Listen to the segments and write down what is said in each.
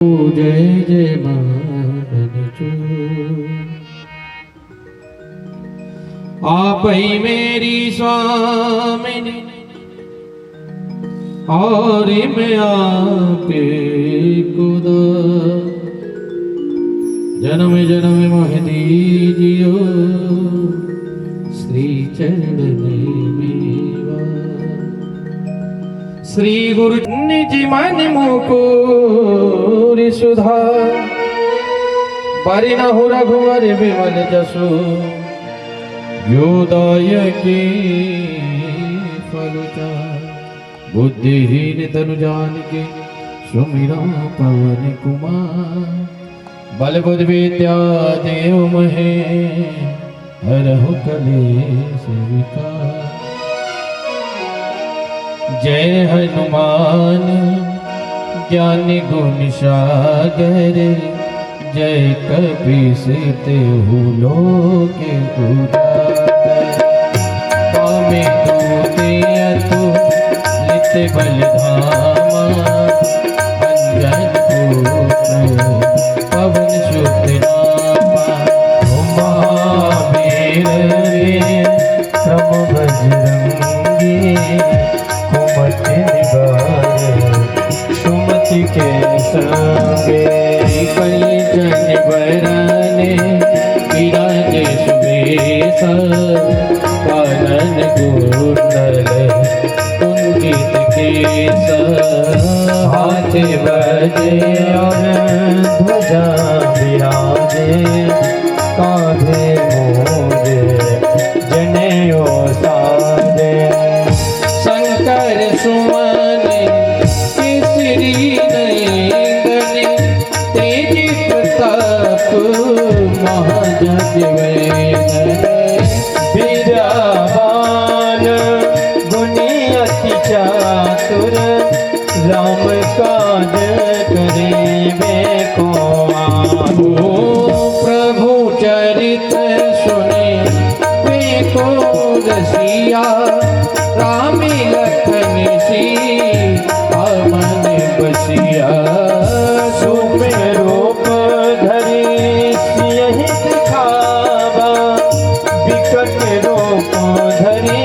जय जय मानन जो आप ही मेरी स्वामिनी और मैं आपे खुदा जन्म जन्म मोह दीजियो श्री चरण मेवा श्री गुरु निज मन मुकुर सुधा परिणहु रघुवर विमल जसु योदायके फलुचा बुद्धिहीन तनु जानिके सुमिरा पवन कुमार बल बुद्धि विद्या देव महे हरहु कलेश विकार जय हनुमान ज्ञान गुण सागर जय कपीस तेहु लोक उजागर पामे दूते अतुलित बल धामा अंजन पुत्र पवन सुत नामा महावीर क्रम बजरंगी कुमति निवार सुमति के संगे कई जन बरने विराज सुबेश कानन कुंडल कुंजित केश हाथ बजे और ध्वजा विराजे कांधे मोरे जनेऊ साजे शंकर सुमन केसरी नयन तेज प्रताप महाजगवंदन विद्यावान गुणी अति चातुर राम काज करिबे को आतुर प्रभु चरित सुने को रसिया राम लखन सीता मन बसिया सुमे रूप धरि सियहि दिखावा विकट रूप धरि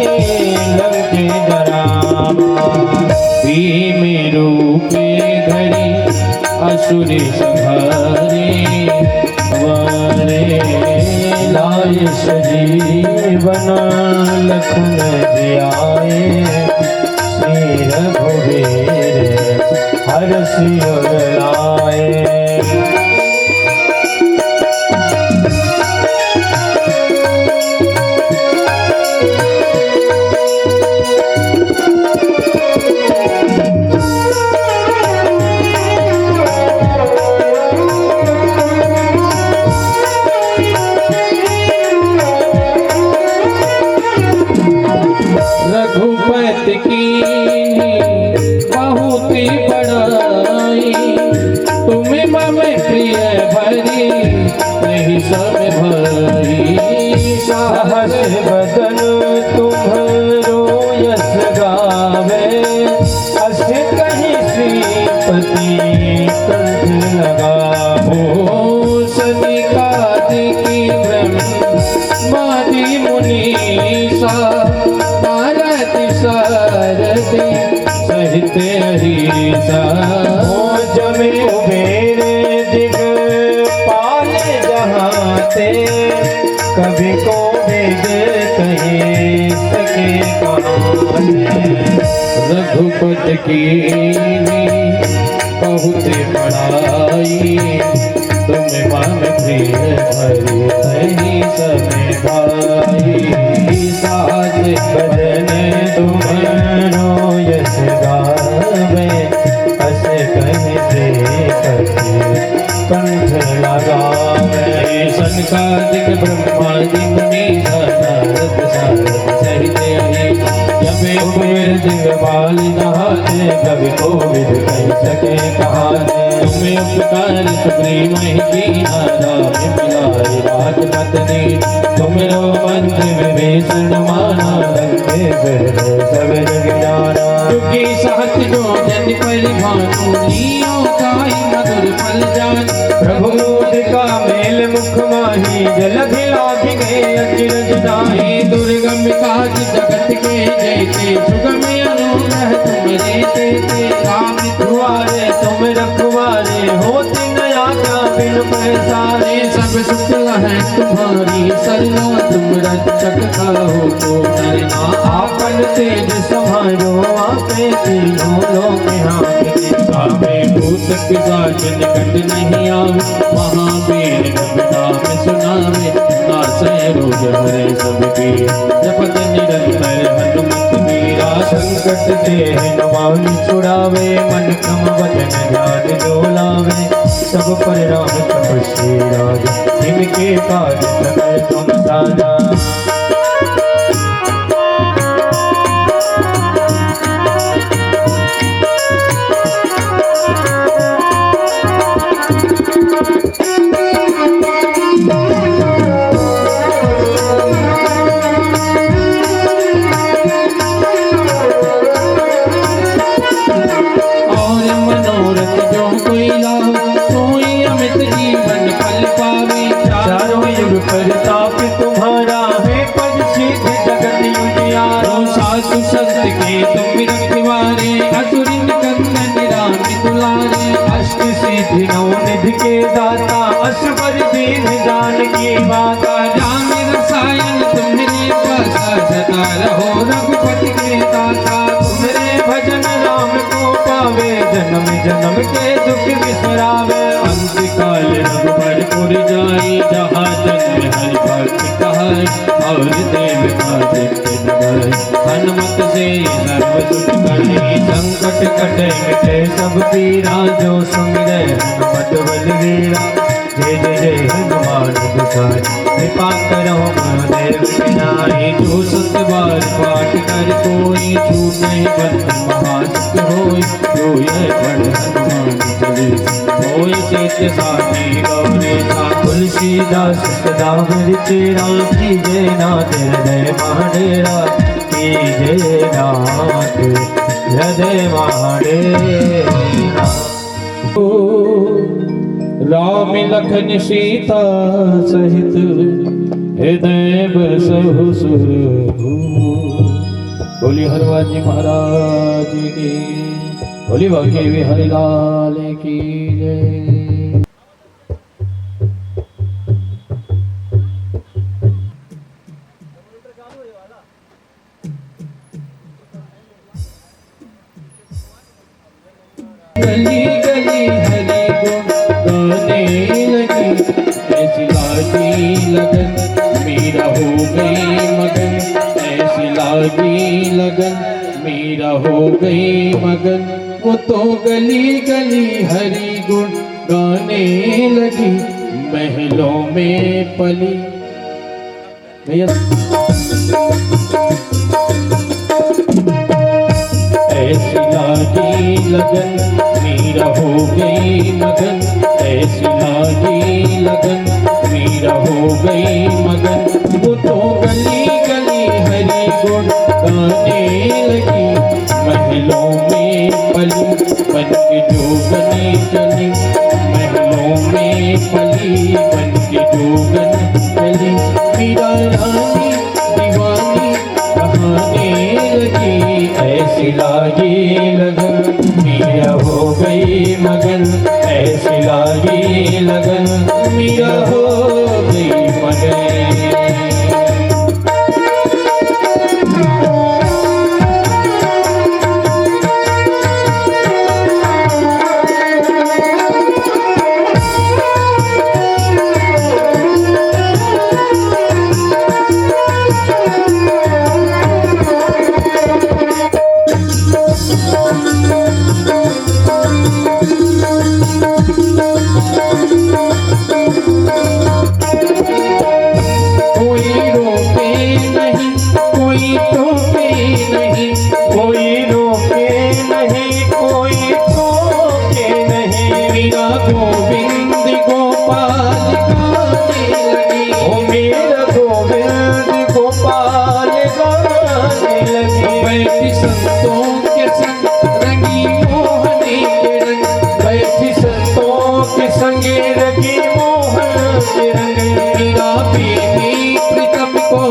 लंके डरावा भीम रूपे धरि असुर संहारे वारे लाय सजीवन लखन जियाए श्री रघुवीर हरषि उर लाए रघुपति की बहुत बड़ाई तुम्हें मम प्रिय भरी नहीं सब भरी साहस बदन तुम्हारो यश गावे अस कहीं श्रीपति कंठ लगाओ सनिकादि की ब्रह्मादि मुनीसा सारथि सहित हरीसा जमे उबेरे दिग पाले जहाते कभी को भेद कहे सके रघुपति की बहुत बड़ाई तुम मन प्रिय भरी नहीं समय भाई साज बदन तुम्हारो यश गावे अस कहीं से कंठ लगावे सनकादिक ब्रह्मादि मुनीश नारद सारद सहित अनेक जपे उपवेद दिव्यपाल नहाते कवि कोविद कह सके कहाते तुम्हें उपकार सुग्रीव ही कीना राम मिलाए रात पत्नी तुमरो मंत्र विभीषण माना रंगे सब जग जाना चुकी सहत जो जन पर भानु लियो काई मधुर फल जान प्रभु का मेल मुख माही जल भिलाधि गए अचिरज दाही दुर्गम काज जगत के जैसे सुगम अनुग्रह तुमरे तेते राम दुआरे तुम रखवारे होती नया क्या बिन पैसारे सब सुख है तुम्हारी सरना तुम रक्षक खाओ तो डरना आपन तेज समारो आपे तीनों लोग हाथ भूत पिशाच निकट नहीं आवे महावीर नाम सुनावे नासै रोग हरे सब पीर जपत निरंतर हनुमत वीरा संकट ते हनुमान छुड़ावे मन क्रम वचन ध्यान डोलावे सब पर राम तपस्वी राजा जिनके काज सकल तुम साजा प्रताप तुम्हारा है पद सिद्ध जगत उजियारो साधु संत के तुम रखवारे असुर निकंदन राम दुलारे अष्ट सिद्धि नौ निधि के दाता असवर दीन जानकी माता राम रसायन तुम्हारे पासा सदा रहो रघुपति के दाता तुम्हारे भजन राम को पावे जन्म जन्म के दुख बिसरावे अंत काल रघुबर जाई जहाँ जन्म हरि भक्ति कहाई और देवता दिव्य नगाई हनुमत से सर्व सुख करे संकट कटे मिटे सब पीरा जो सुमिरै हनुमत बलवीरा जय जय जय हनुमान गोसाई कृपा करो गुरुदेव किनारे जो सत बार पाठ कर कोई छूट नहीं बंद महासुख होई जो यह पढ़ हनुमान चालीसा होई सत्य साथी गौरी सा तुलसीदास सदा हरि तेरा की जय नाथ हृदय महाडेरा की जय नाथ हृदय महाडेरा राम लखन सीता सहित हृदय बसहु सुरभूप बोली हनुमान जी महाराज की बोली बाकी बिहारी लाल की जय। गली गली हरि गुण गाने लगी ऐसी लागी लगन मेरा हो गई मगन ऐसी लागी लगन मेरा हो गई मगन वो तो गली गली हरि गुण गाने लगी महलों में पली ऐसी लागी लगन मेरा हो गई मगन ऐसी लागी लगन मेरा हो गई मगन वो तो गली गली हरि गुण गाने लगी महलों में पली बन के जोगनी चली महलों में पली बन के जोगन चली मीरा रानी दीवानी कहाने लगी ऐसी लागी लगन मेरा हो गई मगन ऐसी लागी लगन मेरा हो गई मगन। संगे रखी मोहन के रंग। मेरा प्रेमी प्रीतम को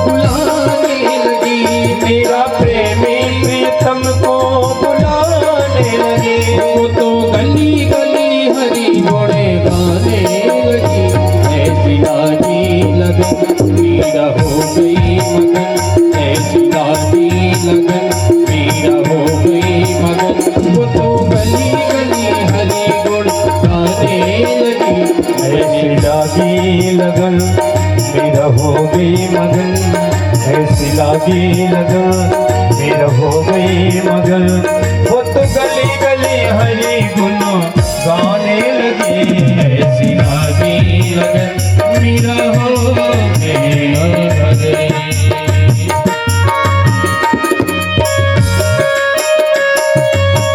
बुलाने लगी, मेरा प्रेमी प्रीतम को बुलाने लगे। वो तो गली गली हरी घोड़े गाने लगी। ऐसी लागी लगन मीरा हो गई मगन, ऐसी लागी लगन मीरा हो गई मगन। वो तो गली गली हरी घोड़े गाने लगी। ऐसी लागी लगन मेरा हो गई मगन, ऐसी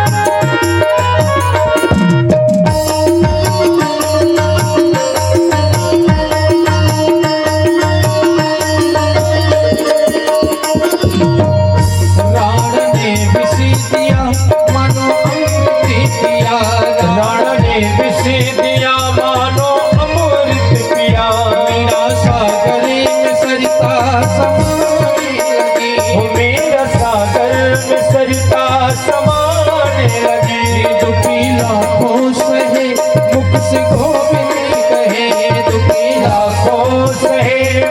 लागी लगन मेरा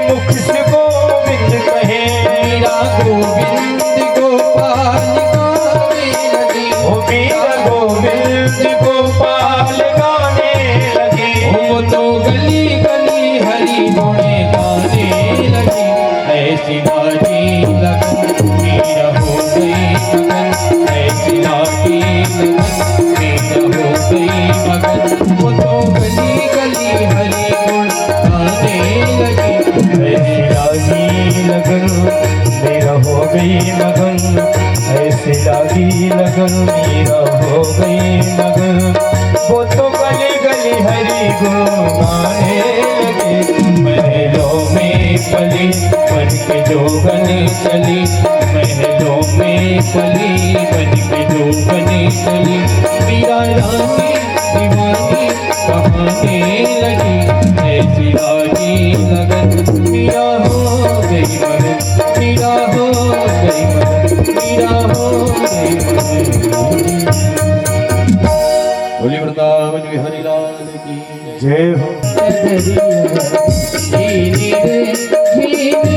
हो गई मगन। वो तो गली गली हरी गुन गाने लगे। ऐसी लागी लगन मीरा हो गई मगन। मगन ऐसे लागी लगन मीरा हो गई मगन। वो तो गली गली हरी गुण गाने लगे। महलों में पली बन के जोगन चली, महलों में पली बन के जोगन चली। मीरा रानी दीवानी कहाने लगी। ऐसी लागी लगन मीरा हो गई मगन, मीरा हो गई मगन, मीरा हो गई मगन। बोली वृंदावन बिहारी लाल की जय हो। धीरे धीरे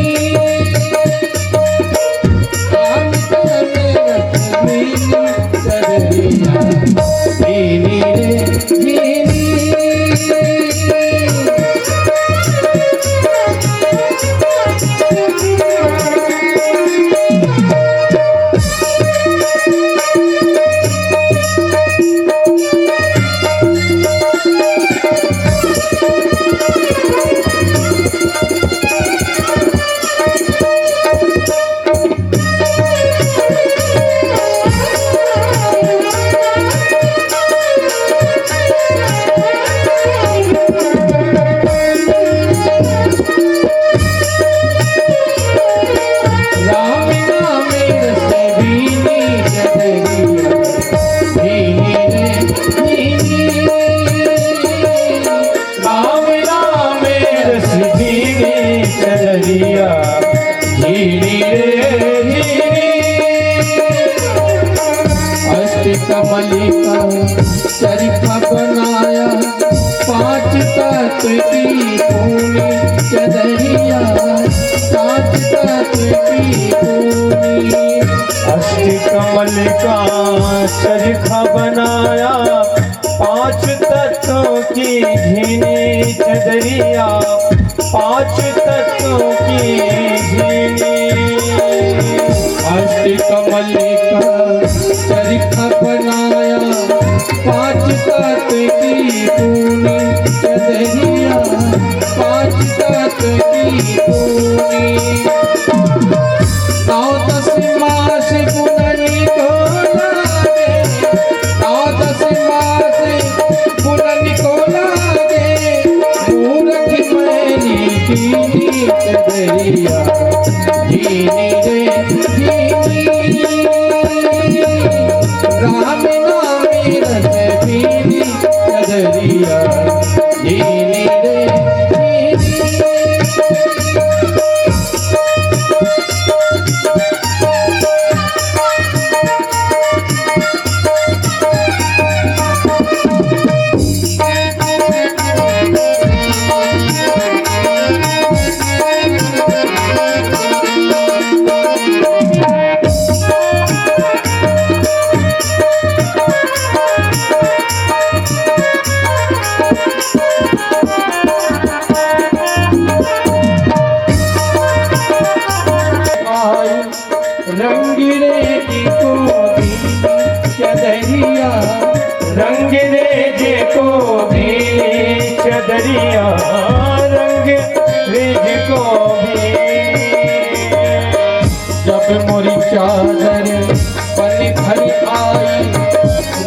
कमलिका शरीफा बनाया, 5 तत्व की भूमि चदरिया, 5 तत्व की भूमि। अष्टकमल का शरीफा बनाया, 5 तत्वों की घिनी चदरिया, 5 तत्वों की घिनी। अष्टकमल का शरीफा बनाया, 5 तत्व की भूमि चदरिया, 5 तत्व की भूमि। 9-10 मास पुननी को लागे, 9-10 मास पुननी को लागे, मूरख मैनी की चदरिया जीनी रे जीनी राम नामे रस पीनी चदरिया जीनी रे जीनी रंगीरे जी को भी चदरिया रंगीरे जी को भी चदरिया रंगीरे जी को भी जब मोरी चादर पन भरी आई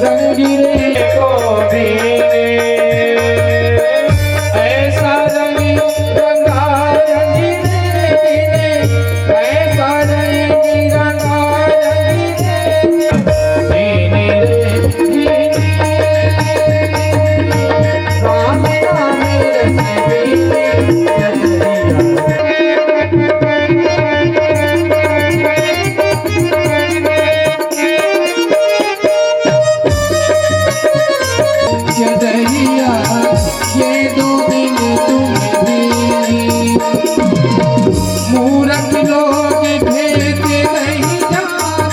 रंगीरे को भी ऐसा रंग रंगा रंगीरे ऐसा रंग रंगा रंगीरे राम नाम रस चदरिया ये दो दिन तुम भी मूर्ख लोग भेद नहीं जाने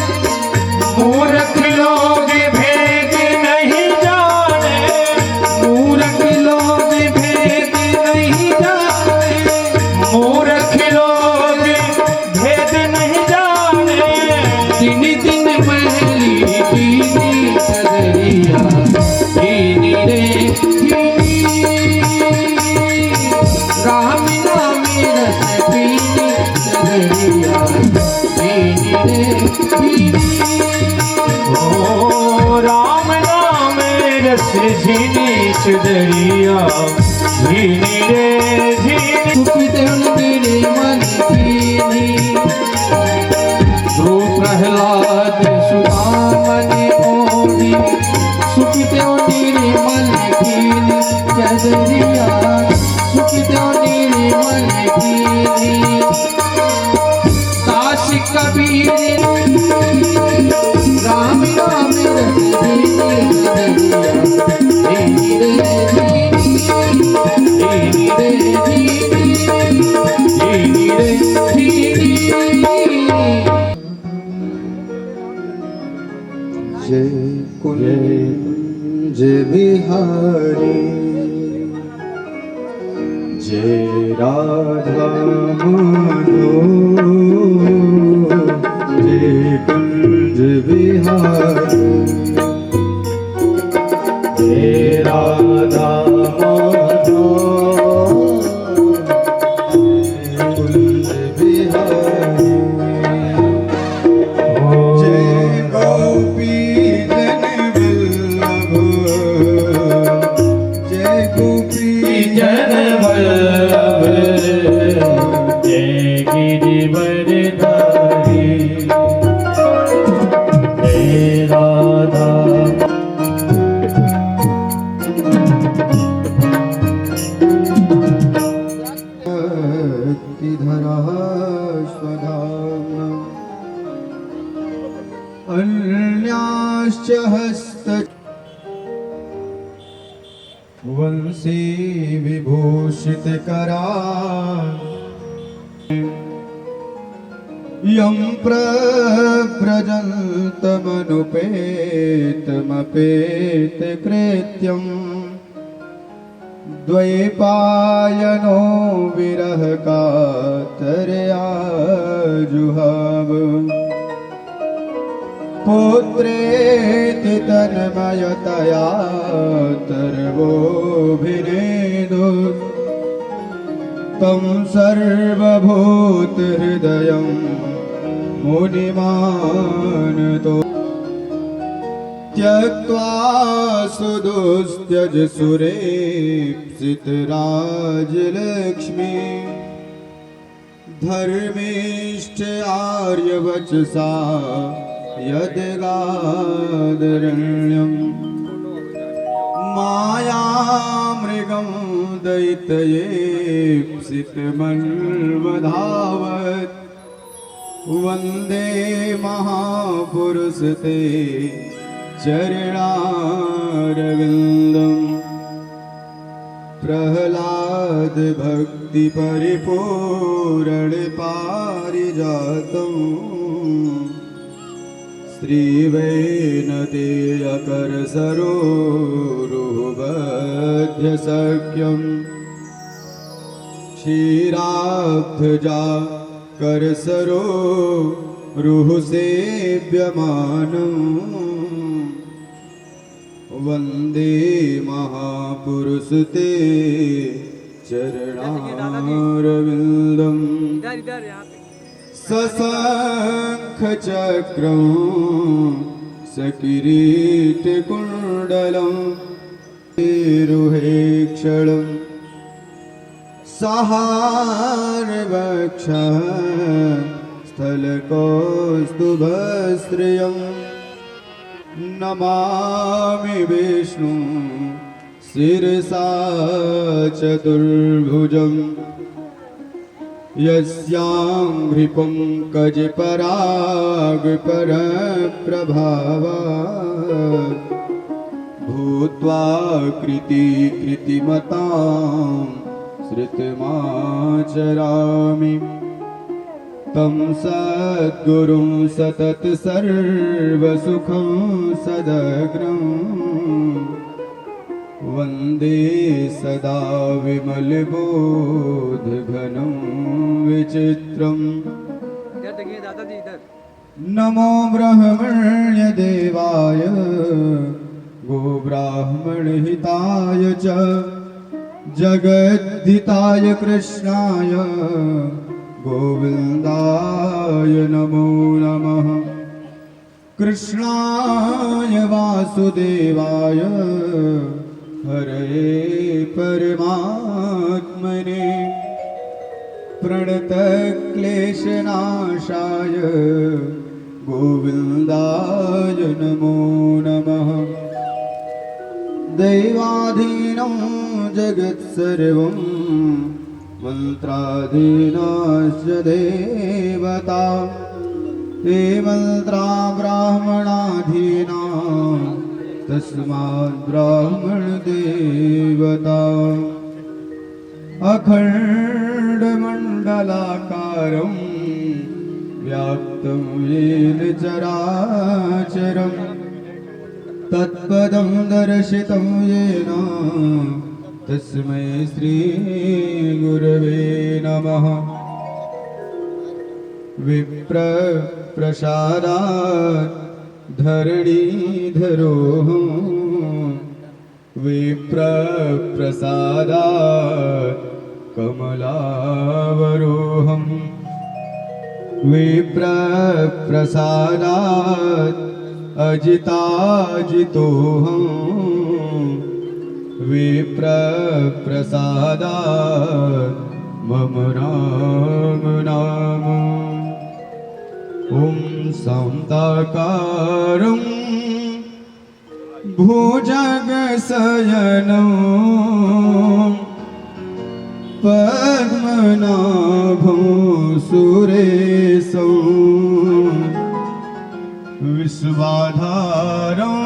मूर्ख लोग भेद नहीं जाने मूर्ख लोग भेद नहीं जाने मूर्ख लोग भेद नहीं जाने दिन दिन महली कीनी चदरिया कीनी रे कीनी राम नाम रस पीनी चदरिया कीनी रे कीनी ओ राम नाम रस झीनी चदरिया झीनी रे झीनी सुखिते तेरे मन कीनी ध्रुव प्रहलाद सुदामन ओढ़ी सुखिते तेरे मन कीनी चदरिया सुखिते तेरे मन कीनी दास कबीर राम नाम रस जीनी चदरिया जीनी रे जीनी रे जीनी जय कुंज बिहारी जय राधा माधो जय कुंज बिहारी जय राधा माधो जय कुंज बिहारी जय गोपी जन वल्लभ जय गोपी जन वल्लभ जय गिरिवरधारी जय राधा भक्तिधरा स्वधाम्ना अन्याश्च हस्त वंशी विभूषित करा यं प्रव्रजन्तमनुपेतमपेत कृत्यम् द्वैपायनो विरह कातरया जुहाव पुत्रेति तन्मयतया तर्वोऽभिनेदु तं सर्वभूतहृदयं मुनिमानतो त्यक्त्वा सुदुस्त्यज सुरेप्सित राजलक्ष्मी धर्मिष्ठ आर्यवचसा यद्गादरण्यम् मायामृगं दैत्ययेप्सितमन्वधावत् वन्दे महापुरुषते चरणारविन्दम् प्रह्लाद भक्ति परिपूर्ण पारिजातम् श्रीवैनतेयकर सरोरुहबध्य सख्यम् क्षीराब्धजा कर सरोरुहसेव्यमानम् वन्दे महापुरुषते चरणारविन्दम् सशङ्खचक्रं सकिरीटकुण्डलं रुहेक्षणं सहारवक्षः स्थलकौस्तुभश्रियम् नमामि विष्णु शिरसा चतुर्भुजम् यस्याङ्घ्रिपङ्कजपरागपरप्रभावा भूत्वा कृतिमतां श्रुतिमाचरामि तं सद्गुरुं सतत सर्वसुखं सदग्रं वन्दे सदा विमलबोधघनं विचित्रम् नमो ब्रह्मण्यदेवाय गोब्राह्मणहिताय च जगद्धिताय कृष्णाय गोविन्दाय नमो नमः। कृष्णाय वासुदेवाय हरे परमात्मने प्रणतक्लेशनाशाय गोविन्दाय नमो नमः। दैवाधीनं जगत्सर्वं मन्त्राधीनाश्च देवता ते मन्त्रा ब्राह्मणाधीना तस्मात् ब्राह्मणदेवता। अखण्डमण्डलाकारं व्याप्तं येन चराचरं तत्पदं दर्शितं येन तस्मै श्रीगुरवे नमः। विप्रप्रसादात् धरणीधरोऽहं विप्रप्रसादात् कमलावरोहं विप्रप्रसादात् अजिताजितोऽहं विप्रप्रसादात् मम राम नाम। ॐ शान्ताकारं भुजगशयनं पद्मनाभं सुरेशं विश्वाधारं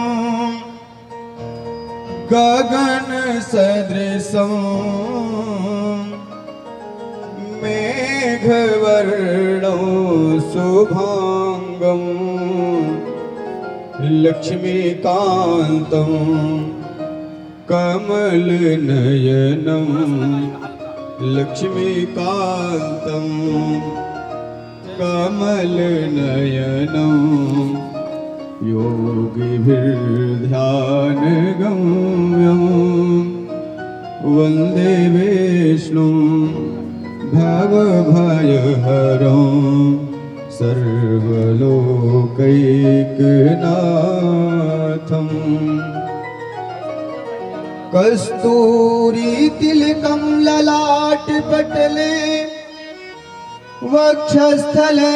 गगनसदृशं मेघवर्णं शुभाङ्गं लक्ष्मीकान्तं कमलनयनं लक्ष्मीकान्तं कमलनयनं योगिभिर्ध्यानगम्यं वन्दे विष्णुं भवभयहरं सर्वलोकैकनाथम्। कस्तूरी तिलकं ललाटपटले वक्षस्थले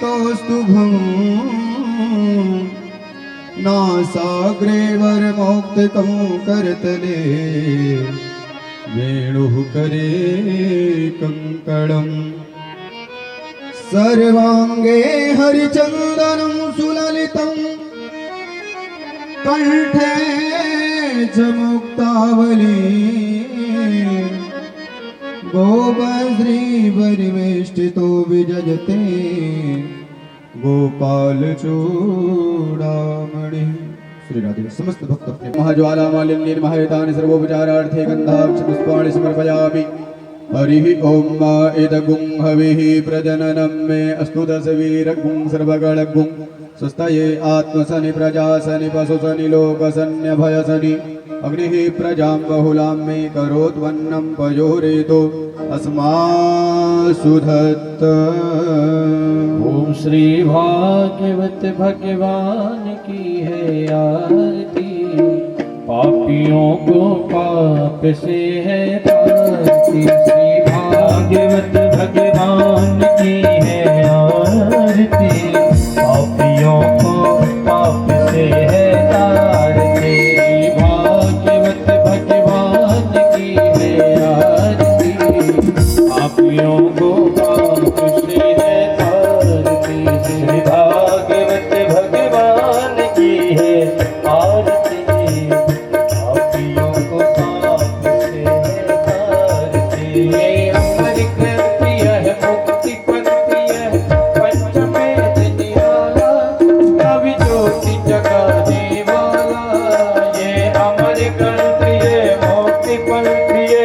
कौस्तुभं नासाग्रे वरमौक्तिकं करतले वेणुः करे कंकणम् सर्वांगे हरिचन्दनं सुललितं कंठे च मुक्तावली गोपश्रीपरिवेष्टितो विजयते गोपाल चूड़ामणि। श्री राधे। समस्त भक्त महाज्वाला मालिन्य महायतानि सर्वोपचारार्थे गंधाक्ष पुष्पाणि समर्पयामि। हरिः ओम इदगुं हविः प्रजननं मे अस्तु दशवीरगुं सर्वगणगुं स्वस्तये आत्मसनि प्रजासनि पशुसनि लोकसन्यभयसनि अग्निः प्रजां बहुलां मे करोत्वन्नं पयोरेतो अस्मासु धत्त। ओम श्री भागवत भगवान की है आरती, पापियों को पाप से है तारती। श्री भागवत भगवान की है आरती, पापियों को पाप से है तारती। भागवत भगवान की है आरती, पापियों को पाप से है तारती। श्री भागवत भगवान की है आरती, पापियों को पाप से है तारती। ये अमर ग्रंथ यह मुक्ति पंथ यह पंचमेध निराला, कवि ज्योति जगाने वाला। ये अमर ग्रंथ ये मुक्ति पंथ ये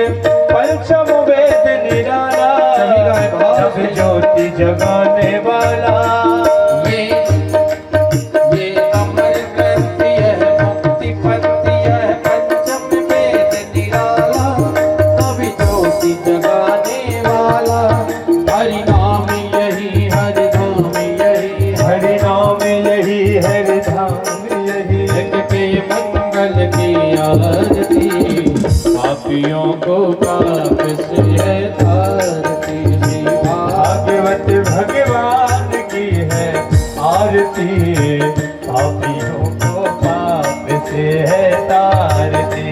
पंचम वेद निराला, सब ज्योति जगाने वाला। ये अमर ग्रंथ यह मुक्ति पंथ यह पंचम वेद निराला, कवि ज्योति जगाने वाला। हरि नाम यही हरि धाम यही हरि नाम यही हरि धाम यही, जग के मंगल की आरती, पापियों को पाप से है तारती। श्री भागवत भगवान की है आरती, पापियों को पाप से है तारती।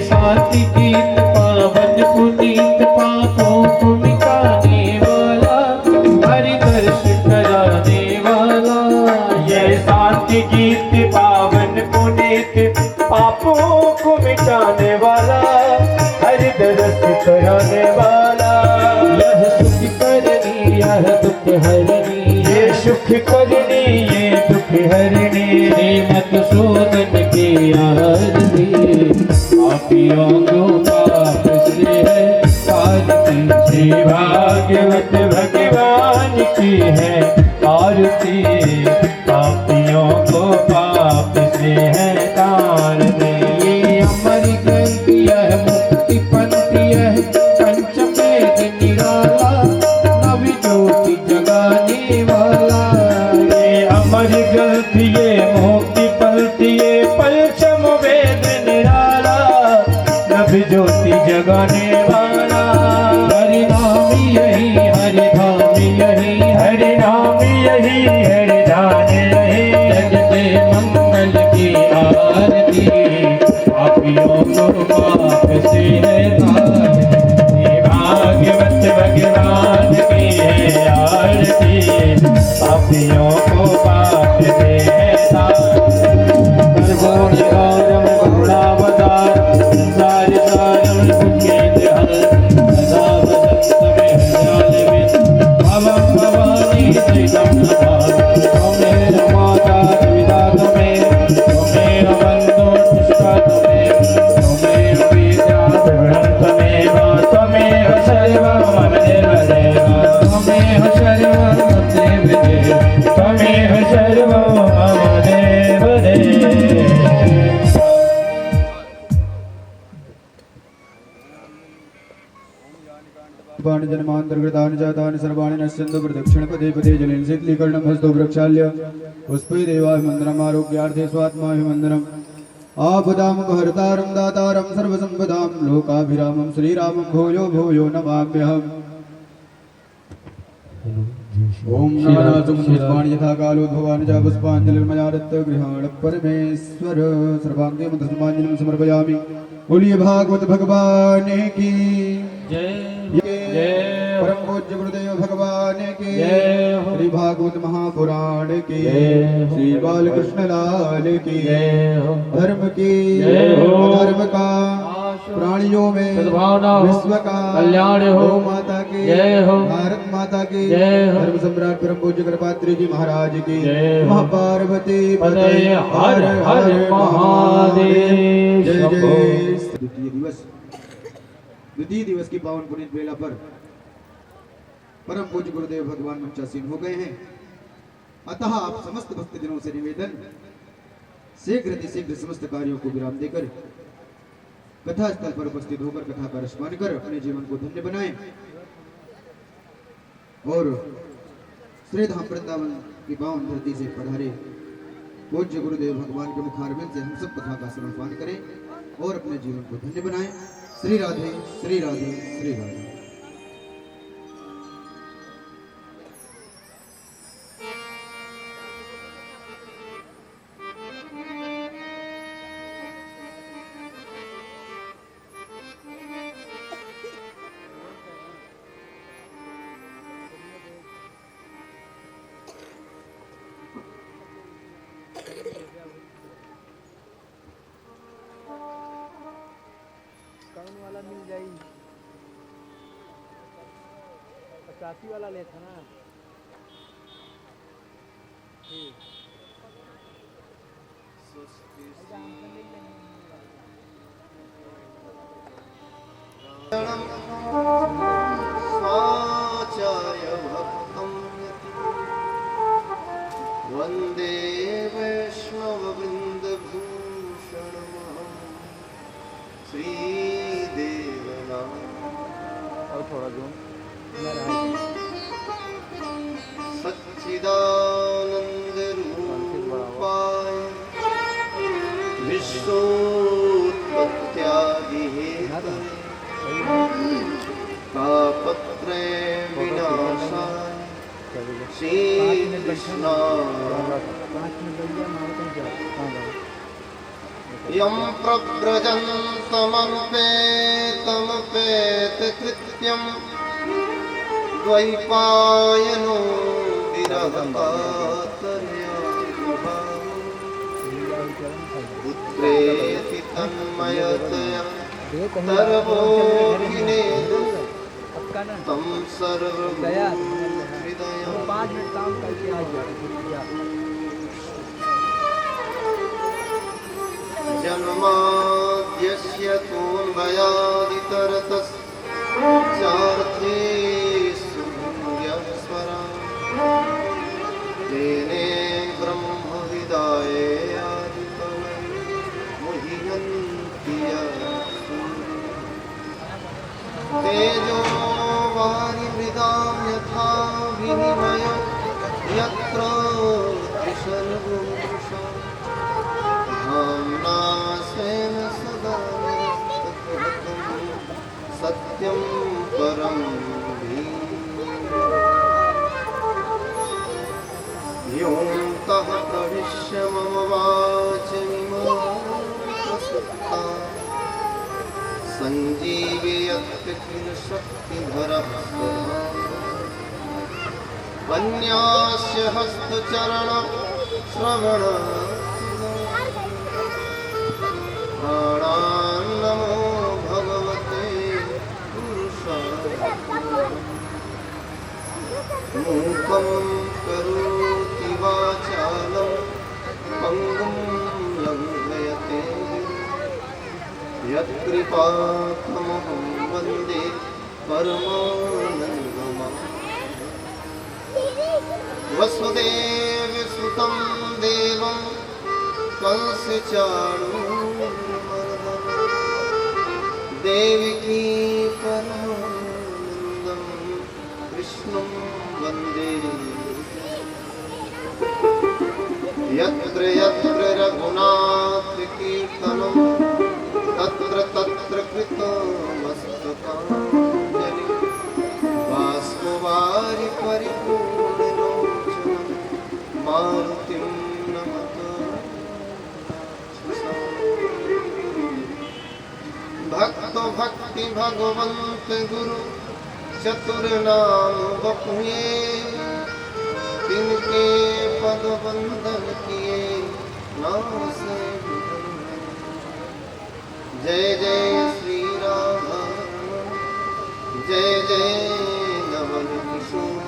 शांति गीत पावन पुनीत पापों को मिटाने वाला, हरि दर्श कराने वाला। ये शांति गीत पावन पुनीत पापों को मिटाने वाला, हरि दरस कराने वाला। यह सुख करनी यह दुख हरनी, ये सुख करनी ये दुख हरनी। श्रीमत शोधन की आरती, पापियों को पाप से है तारती। श्री भागवत भगवान की है आरती, पापियों को पाप से है तारती। ये अमर ग्रंथ यह मुक्ति पंथ यह पंचमेध निराला, नवि ज्योति जगाने वाला। ये अमर ग्रंथ ये मुक्ति पंथ ये पंचम वेद निराला, नभ ज्योति जगाने वाला। हरि नाम यही हरि धाम यही हरि नाम यही हरि धाम यही, जग के मंगल की आरती, पापियों को पाप से है तारती। भागवत भगवान की है आरती, पापियों को पाप से है तारती। सर्वोनिकारं गरुडावतारं संसारसारं सुखेन्द्रहं सदा वदन्तमे हृदयालयं भवं भवानी सहितं नमामि। त्वमेव माता पिता त्वमेव, त्वमेव बन्धुः पुष्पा त्वमेव, त्वमेव विद्या द्रविणं त्वमेव, त्वमेव सर्वं मम देवदेव, त्वमेव सर्वं मम देवदेव, त्वमेव सर्वं मम देवदेव। पाणि जन्मान्तर्गतानि जातानि सर्वाणि नश्यन्तु प्रदक्षिण पदे पदे जलेन शीतलीकरणं हस्तो प्रक्षाल्य पुष्पे देवाभिमन्त्रमारोग्यार्थे स्वात्माभिमन्त्रम् आपदामुपहर्तारं दातारं सर्वसम्पदां लोकाभिरामं श्रीरामं भूयो भूयो नमाम्यहम्। ओम नानासुपुष्पाणि यथा कालोद्भवानि च पुष्पाञ्जलिर्मयादत्त गृहाण परमेश्वर सर्वांगे मंत्रपुष्पाञ्जलिं समर्पयामि। बोलिए भागवत भगवान की जय परम पूज्य गुरुदेव भगवान की जय हो। श्री भागवत महापुराण की जय हो। श्री बालकृष्ण लाल की जय हो। धर्म की जय हो। धर्म का प्राणियों में सद्भावना हो। विश्व का कल्याण हो। गौ माता की जय हो। भारत माता की जय हो। धर्म सम्राट परम पूज्य कृपात्री जी महाराज की जय हो। महापार्वती पते हर हर महादेव जय शंभो। जय। द्वितीय दिवस की पावन पुनीत बेला पर परम पूज्य गुरुदेव भगवान मंचासीन हो गए हैं। अतः आप समस्त भक्तजनों से निवेदन, शीघ्र समस्त कार्यों को विराम देकर कथा स्थल पर उपस्थित होकर कथा का रसपान कर अपने जीवन को धन्य बनाएं और श्री धाम वृंदावन की पावन धरती से पधारे पूज्य गुरुदेव भगवान के मुखारविंद से हम सब कथा का श्रवण पान करें और अपने जीवन को धन्य बनाएं। श्री राधे श्री राधे श्री राधे। कौन वाला मिल जाई? 85 वाला लेता ना। ठीक। स्वाचार्य भक्तं वन्दे वैष्णववृन्दभूषणमहं श्रीदेवनाम। और थोड़ा जो सच्चिदानन्दरूपाय विश्वोत्पत्त्यादिहेतवे तापत्रय विनाशाय श्रीकृष्णाय यं प्रव्रजन्तमनुपेतमपेतकृत्यं द्वैपायनो विरहकातर्या पुत्रेति तन्मयतया सर्वोऽखिले तं सर्वहृदयं 5 मिनट काम करके आ जाओ। जन्माद्यस्य तोऽन्वयादितरतश्चार्थे शून्यस्वरा तेने ब्रह्मविदाय मुह्यन्ति तेजो वारिमृदां यथा विनिमयो यत्र त्रिसर्गोषा धाम्ना स्वेन सदा सत्यं परं योऽन्तः प्रविश्य मम वाचमिमां प्रसक्ता सञ्जीवयत् किल शक्तिधरः अन्यास्य हस्तचरण श्रवण प्राणान्नमो भगवते पुरुषाय मूकं करोति वाचालं पङ्गुं लङ्घयते यत्कृपातमहं वन्दे परमानन्दमाधवम् वसुदेवसुतं देवं कंसचाणूरमर्दनं देवकी परमानन्दं कृष्णं वन्दे यत्र यत्र रघुनाथकीर्तनं तत्र तत्र कृतमस्तकाञ्जलिं बाष्पवारि परिपूर्णं भक्ति भगवंत गुरु चतुर नाम बपुए तिनके पद बंदन किए नाम से जय जय श्री राम जय जय नवल किशोर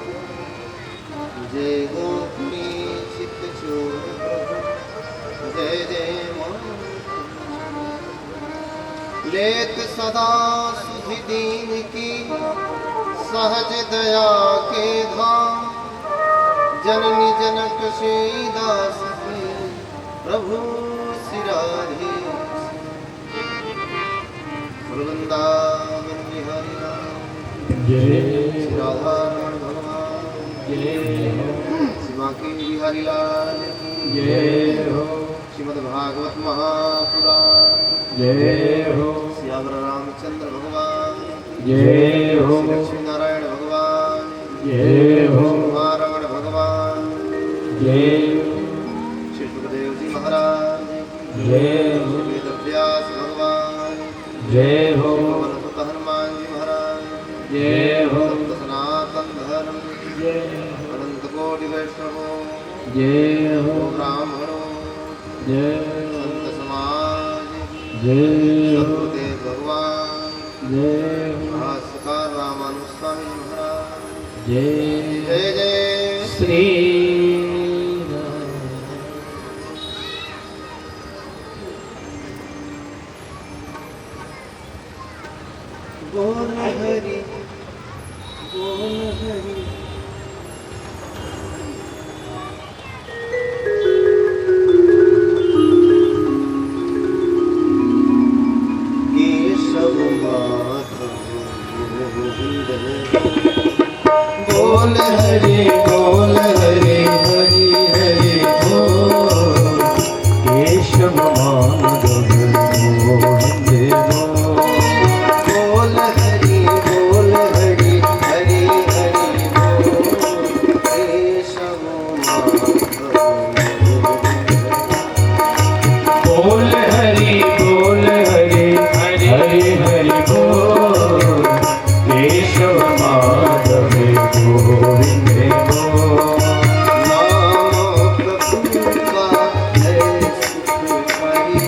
जय गोपी चित चोर जय जय लेत सदा सुधि दीन की सहज दया के धाम जननी जनक श्री दास की प्रभु सिराधे वृंदावन बिहारी राम जय राधारमण भगवान जय हो सीमा के बिहारी लाल जय हो श्रीमद् भागवत महापुराण जय हो श्याम रामचंद्र भगवान जय हो श्री लक्ष्मी नारायण भगवान जय हो रमण भगवान जय श्री सुखदेव जी महाराज जय हो वेद व्यास भगवान जय हो पवन सुत हनुमान जी महाराज जय हो सत्य सनातन धर्म जय अनंत कोटि वैष्णवों जय हो ब्राह्मणों जय संत समाज जय हो सद्गुरुदेव भगवान जय हो भाष्यकार रामानुज स्वामी महाराज जय जय जय श्री बोल हरि बोल हरि केशव माधव गोविंद बोल हरि हरि हरि बोल केशव माधव गोविंद बोल हरि हरि हरि बोल केशव माधव बोल हरि हरि हरि बोल केशव माधव गोविंद बोल नाम प्रभु का है सुख हरि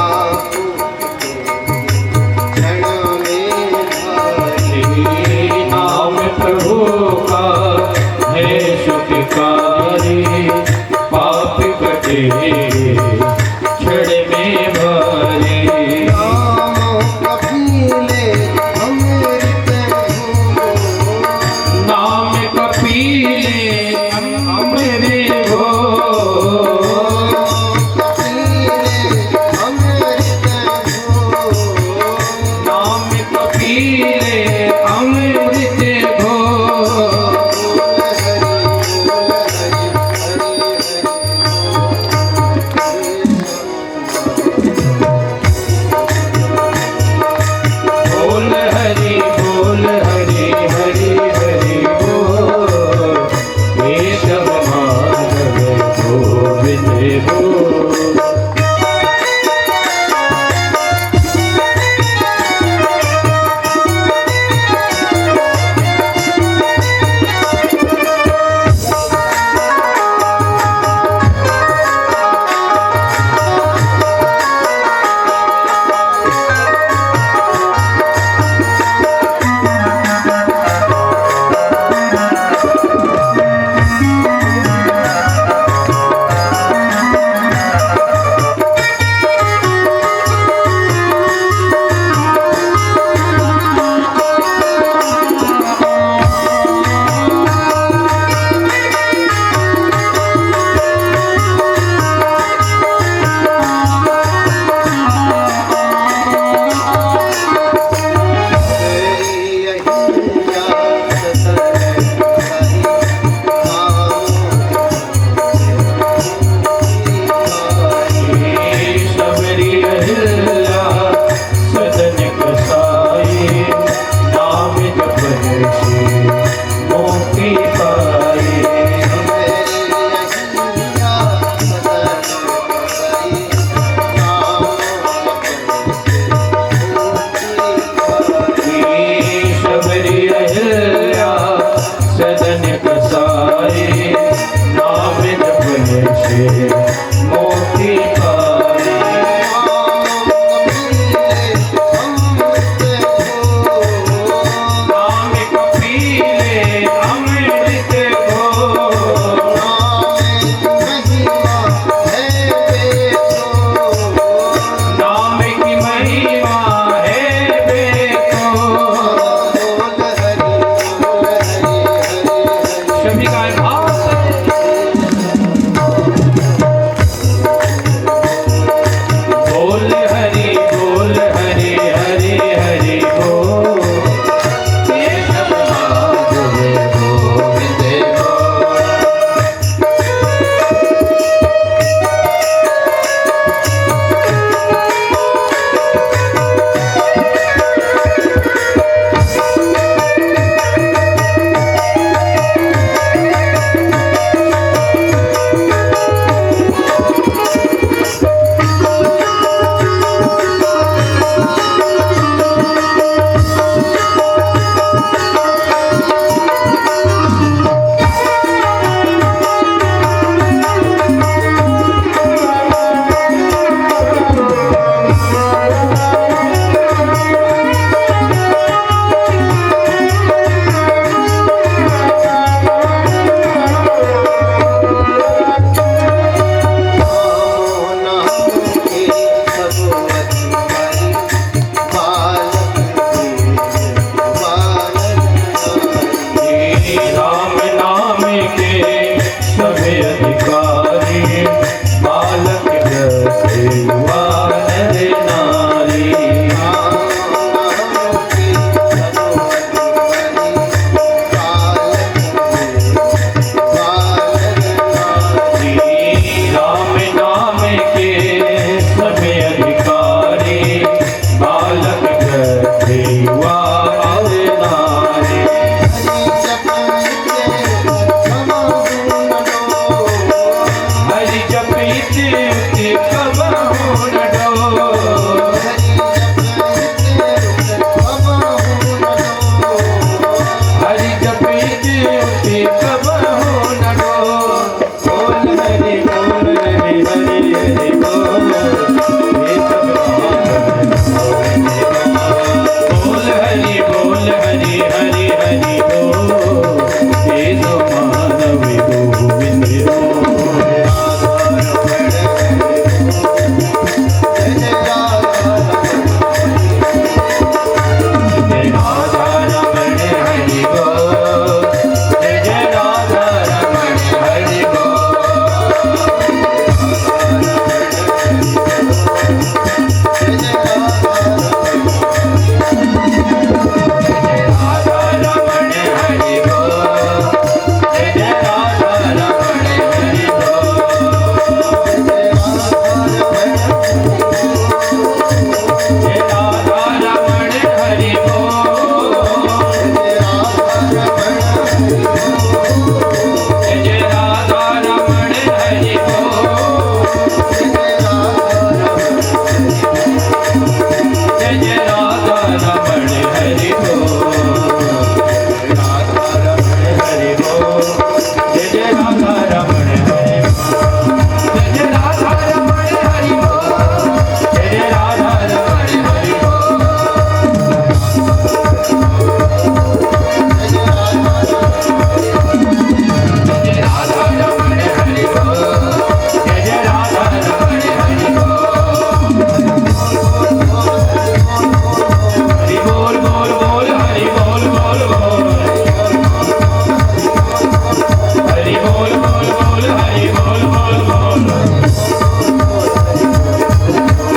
आपको क्षण में हरि नाम प्रभु का है सुखकारी पाप कटे क्षण में भरे नाम कपिले अमृत हो नाम कपीले अमरे हो कपिले अमृत हो नाम कपीले अमृत हो बोल हरि हरि हरि अमृत घोर नाम की महिमा है बेको सभी गाय भाव से बोल हरि हरि हरि हरि बोल ये सब माधव गोविंद राम नाम के सभी अधिकारी बालक जैसे युवा नर नारी राम नाम के सभी अधिकारी बालक जैसे युवा नर नारी हरि जपित कबहु न डोर हरि जपित कबहु न डोर बोल हरि हरि हरि बोल ये सब बोल हरि हरि हरि बोल ये तो मानव गोविंद जय राधा रमण हरि बोल जय राधा रमण हरि राधा रमण हरि बोल जय राधा रमण हरि जय राधा रमण हरि जय राधा रमण हरि जय जय राधा रमण हरि राधा रमण हरि जय जय राधा रमण हरि जय जय राधा रमण हरि जय जय राधा रमण हरि जय राधा रमण हरि जय जय राधा रमण हरि हरि बोल बोल बोल हरि बोल बोल बोल हरि बोल बोल बोल हरि बोल बोल बोल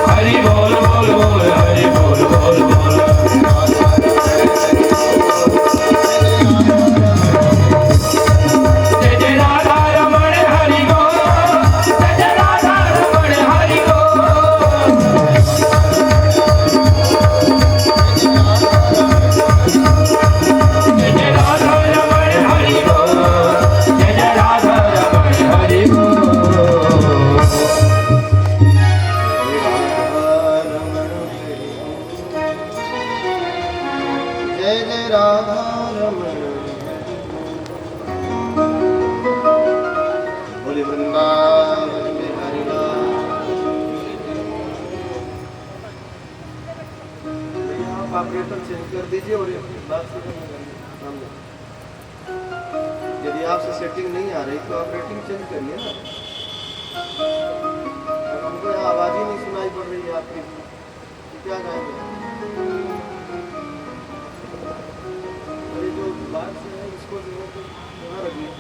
हरि बोल बोल बोल हरि बोल बोल बोल जय जय राधा रमण हरि बोल जय जय राधा रमण हरि बोल जय जय राधा रमण हरि बोल जय जय राधा रमण हरि जय जय राधा रमण बोले वृंदावन बिहारी लाल। आप ऑपरेटर चेंज कर दीजिए और ये बात से यदि आपसे सेटिंग नहीं आ रही तो आप रेटिंग चेंज करिए ना। अब हमको यहाँ आवाज ही नहीं सुनाई पड़ रही है आपकी, तो क्या गाएंगे? और ये जो बात है इसको जो है तो यहाँ रखिए।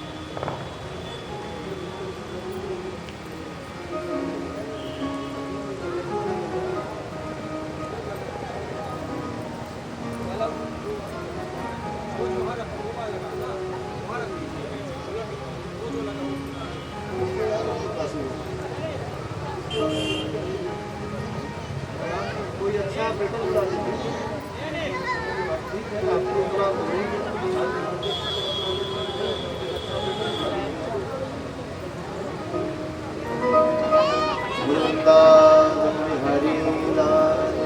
कोई अच्छा पेट्रोल बुला दीजिए। ठीक है, आपको बुला वृंदावन हरि लाल।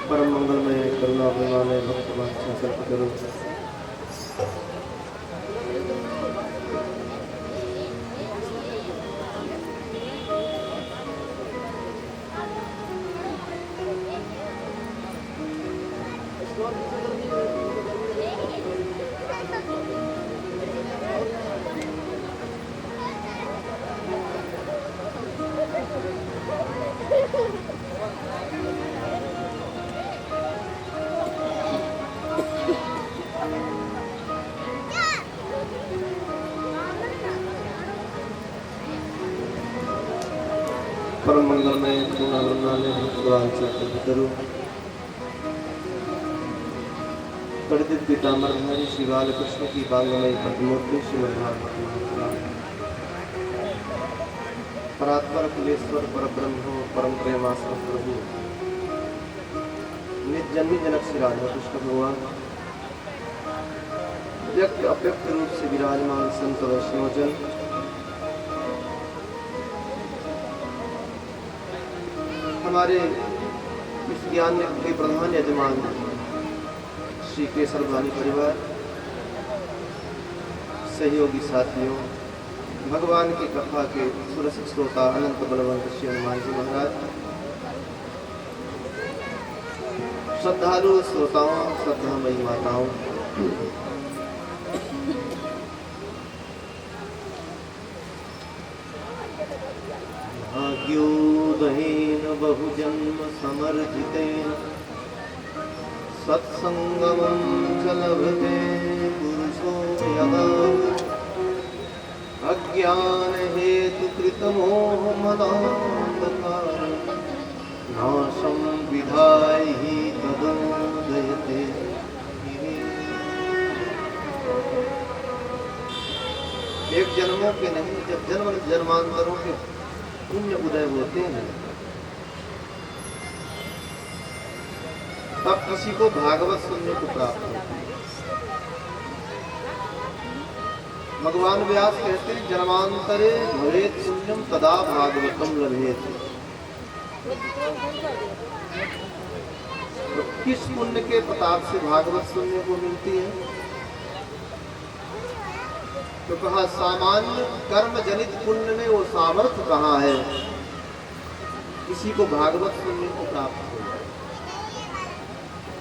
परम मंगल में करुणा विमाने भक्तवान संकल्प करो। परम मंगल में पूर्ण वृंदावन भगवान संकल्प करो। पंडित पीताम्बरधारी श्री बालकृष्ण की बांगमयी पद्मूर्ति श्रीमद्भागवत परात्पर कुलेश्वर परब्रह्म परम प्रेमास्त्र प्रभु निजन्मी जनक श्री राधा कृष्ण भगवान व्यक्त अव्यक्त रूप से विराजमान संत वैष्णवजन, हमारे इस ज्ञान के प्रधान यजमान श्री केसर भानी परिवार, सहयोगी साथियों, भगवान की कथा के सुरसिक श्रोता अनंत बलवंत श्री हनुमान जी महाराज, श्रद्धालु श्रोताओं, श्रद्धामयी माताओं, भाग्योदयेन बहुजन्म समर्जितेन सत्संगमं च लभते पुरुषो यः अज्ञान हेतु कृतमोहमदान्धकार नाशं विधाहि तदोदयते। एक जन्मों के नहीं, जब जन्म जन्मांतरों के पुण्य उदय होते हैं तब किसी को भागवत सुनने को प्राप्त होता है। भगवान व्यास कहते हैं जन्मांतरे भवेत् पुण्यम तदा भागवतम लभेत। तो किस पुण्य के प्रताप से भागवत सुनने को मिलती है? तो कहा सामान्य कर्म जनित पुण्य में वो सामर्थ्य कहाँ है किसी को भागवत सुनने को प्राप्त हो।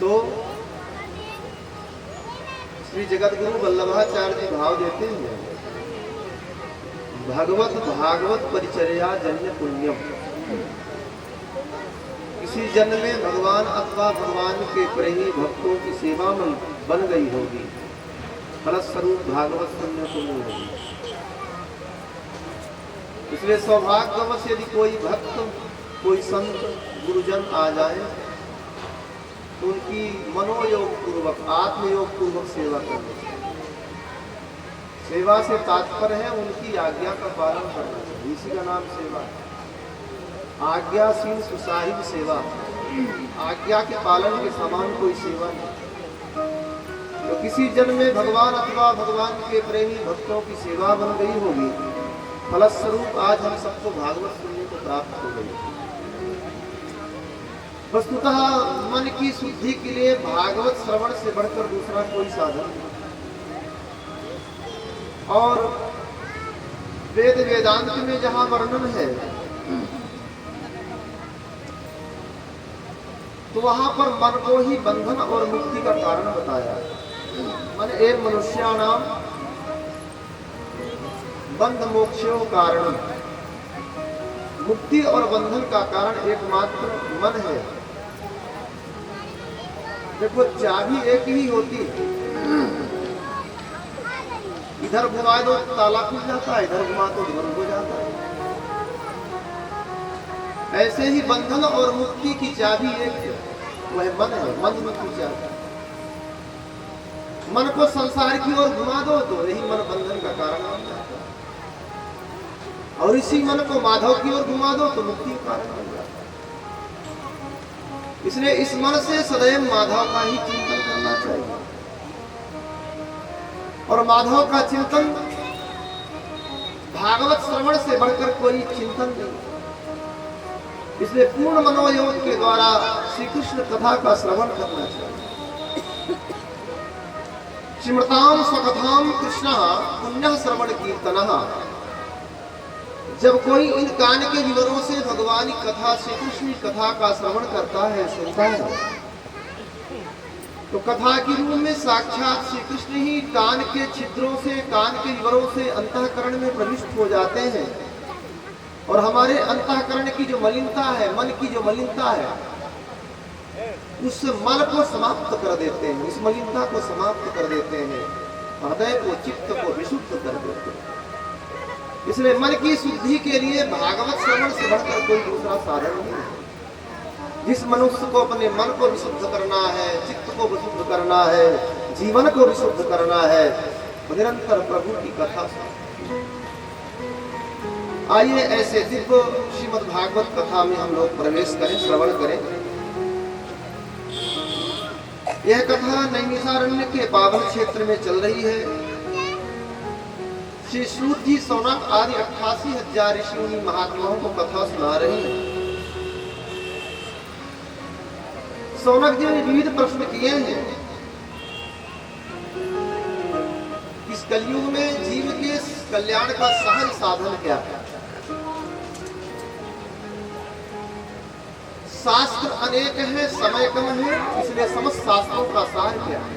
तो श्री जगतगुरु वल्लभाचार्य जी भाव देते हैं भगवत भागवत परिचर्या जन्य पुण्यम। किसी जन्म में भगवान अथवा भगवान के प्रेमी भक्तों की सेवा में बन गई होगी, फलस्वरूप भागवत सुनने को मिलेगी। इसलिए सौभाग्यवश यदि कोई भक्त, कोई संत, गुरुजन आ जाए तो उनकी मनोयोग पूर्वक, आत्मयोग पूर्वक सेवा करनी चाहिए। सेवा से तात्पर्य है उनकी आज्ञा का पालन करना चाहिए, इसी का नाम सेवा है। आज्ञाशील सुसाहिब सेवा, आज्ञा के पालन के समान कोई सेवा नहीं। तो किसी जन्म में भगवान अथवा भगवान के प्रेमी भक्तों की सेवा बन गई होगी, फलस्वरूप आज हम सबको भागवत सुनने को प्राप्त हो गई। वस्तुतः मन की शुद्धि के लिए भागवत श्रवण से बढ़कर दूसरा कोई साधन नहीं। और वेद वेदांत में जहां वर्णन है तो वहां पर मन को ही बंधन और मुक्ति का कारण बताया। माने एक मनुष्याणाम बंध मोक्षो कारण, मुक्ति और बंधन का कारण एकमात्र मन है। देखो चाबी एक ही होती है, इधर घुमा दो तो ताला खुल जाता है, इधर घुमा तो बंद हो जाता है। ऐसे ही बंधन और मुक्ति की चाबी एक है, वह मन है, मन रूपी चाबी। मन को संसार की ओर घुमा दो तो यही मन बंधन का कारण बन जाता है, और इसी मन को माधव की ओर घुमा दो तो मुक्ति का कारण बन जाता है। इसलिए इस मन से सदैव माधव का ही चिंतन करना चाहिए, और माधव का चिंतन भागवत श्रवण से बढ़कर कोई चिंतन नहीं। इसलिए पूर्ण मनोयोग के द्वारा श्री कृष्ण कथा का श्रवण करना चाहिए। स्मृताम स्वकथाम कृष्ण पुण्य श्रवण कीर्तन। जब कोई इन कान के विवरों से भगवान की कथा, श्री कृष्ण की कथा का श्रवण करता है, सुनता है, तो कथा के रूप में साक्षात श्री कृष्ण ही कान के छिद्रों से, कान के विवरों से अंतःकरण में प्रविष्ट हो जाते हैं, और हमारे अंतःकरण की जो मलिनता है, मन की जो मलिनता है, उस मल को समाप्त कर देते हैं, इस मलिनता को समाप्त कर देते हैं, हृदय को, चित्त को विशुद्ध कर देते हैं। इसलिए मन की शुद्धि के लिए भागवत श्रवण से बढ़कर कोई दूसरा साधन नहीं है। जिस मनुष्य को अपने मन को विशुद्ध करना है, चित्त को विशुद्ध करना है, जीवन को विशुद्ध करना है, निरंतर प्रभु की कथा। आइए ऐसे दिव्य श्रीमद् भागवत कथा में हम लोग प्रवेश करें, श्रवण करें। यह कथा नैमिषारण्य के पावन क्षेत्र में चल रही है। श्री सूत जी, सौनक आदि 88,000 ऋषि मुनि महात्माओं को कथा सुना रहे हैं। सौनक जी ने विविध प्रश्न किए हैं। इस कलयुग में जीव के कल्याण का सहज साधन क्या है? शास्त्र अनेक है, समय कम है, इसलिए समस्त शास्त्रों का सार क्या है?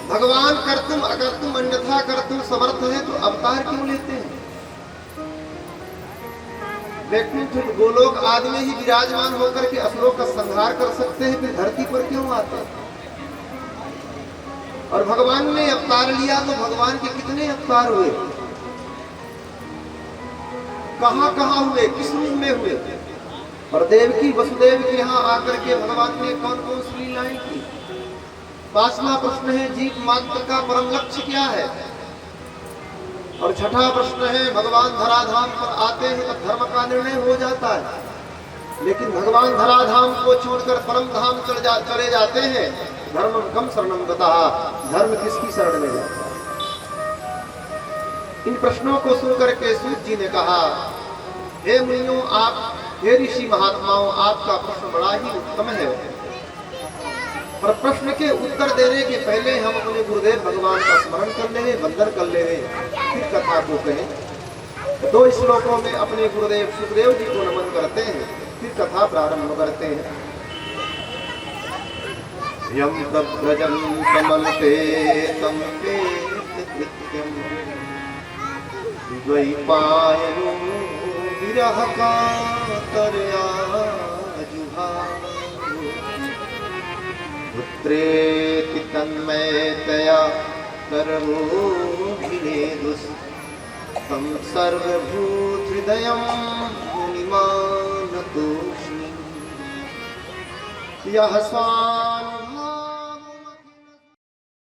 भगवान कर्तुम अकर्तुम अन्यथा कर्तुम समर्थ है, तो अवतार क्यों लेते हैं? वैकुंठ गोलोक आदि में ही विराजमान होकर के असुरों का संहार कर सकते हैं, फिर धरती पर क्यों आते हैं? और भगवान ने अवतार लिया तो भगवान के कितने अवतार हुए, कहां कहां हुए, किस रूप में हुए? और देवकी वसुदेव के यहाँ आकर के भगवान ने कौन कौन सी लीलाएं की? 5वां प्रश्न है, जीव मात्र का परम लक्ष्य क्या है? और 6ठा प्रश्न है, भगवान धराधाम पर आते हैं तब धर्म का निर्णय हो जाता है, लेकिन भगवान धराधाम को छोड़कर परम धाम चले जाते हैं। धर्म कम शरणम गतः, धर्म किसकी शरण में जाता है? इन प्रश्नों को सुनकर के सूत जी ने कहा, हे मुनियों, आप, हे ऋषि महात्माओं, आपका प्रश्न बड़ा ही उत्तम है, पर प्रश्न के उत्तर देने के पहले हम अपने गुरुदेव भगवान का स्मरण कर लें, वंदन कर लें, फिर कथा को कहें। 2 श्लोकों में अपने गुरुदेव सुखदेव जी को नमन करते हैं, फिर कथा प्रारंभ करते हैं। यम तब्रजं कमलते तम पे कृत्यम द्वैपायनो विरह कातरया जुहाव पुत्रेति तन्मयतया सर्वोऽभिनेदुस् तं सर्वभूतहृदयं मुनिमानतोऽस्मि यः स्वामी